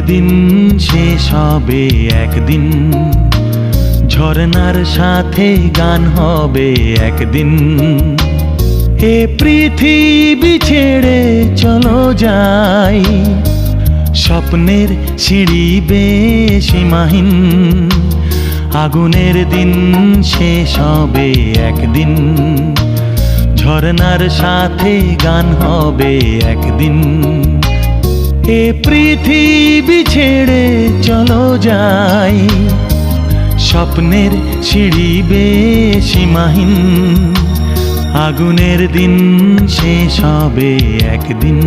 দিন শেষ হবে একদিন, ঝরনার সাথে গান হবে একদিন। এ পৃথিবী ছেড়ে চলো যাই, স্বপ্নের সিঁড়ি বেয়ে সীমাহীন। আগুনের দিন শেষ হবে একদিন, ঝরনার সাথে গান হবে একদিন। এ পৃথিবী ছেড়ে চলো যাই, স্বপ্নের সিঁড়ি বেয়ে সীমাহীন। আগুনের দিন শেষ হবে একদিন।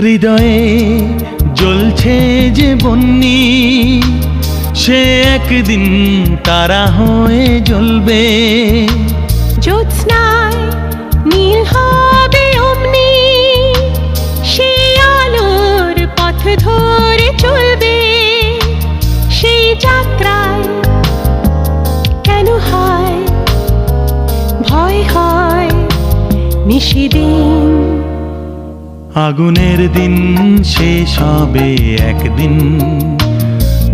হৃদয়ে জ্বলছে যে বন্যি, সে একদিন তারা হয়ে জ্বলবে। জ্যোৎস্নায় নীল হবে অমনি, সে আলোর পথ ধরে চলবে। সেই যাত্রায় কেন হয় ভয়, হয় নিশিদিন। আগুনের দিন শেষ হবে একদিন,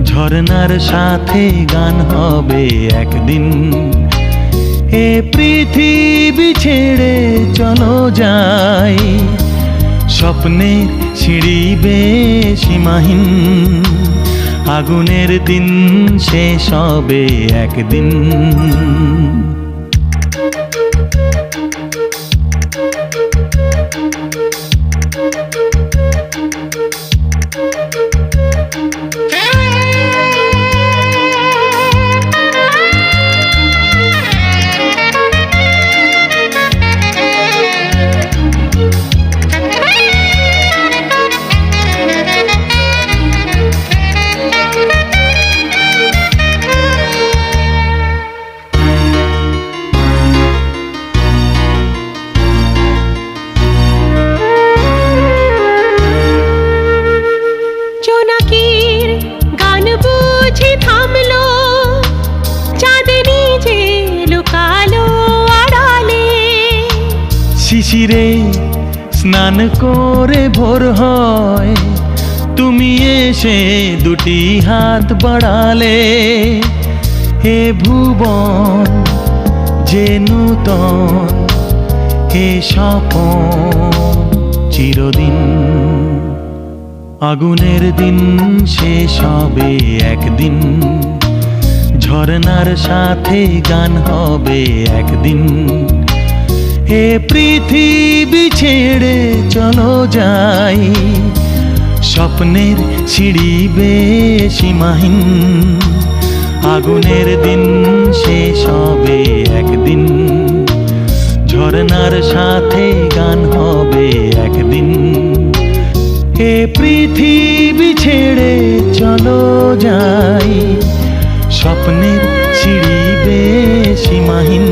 ঝরনার সাথে গান হবে একদিন। এ পৃথিবী ছেড়ে চলো যাই, স্বপ্নের সিঁড়ি বেয়ে সীমাহীন। আগুনের দিন শেষ হবে একদিন। শিশিরে স্নান করে ভোর হয়, তুমি এসে দুটি হাত বাড়ালে। হে ভুবন যে নূতন, হে স্বপন চিরদিন। আগুনের দিন শেষ হবে একদিন, ঝরনার সাথে গান হবে একদিন। এ পৃথিবী ছেড়ে চলো যাই, স্বপ্নের সিঁড়ি বেয়ে সীমাহীন। আগুনের দিন শেষ হবে একদিন, ঝরনার সাথে গান হবে একদিন। এ পৃথিবী ছেড়ে চলো যাই, স্বপ্নের সিঁড়ি বেয়ে সীমাহীন।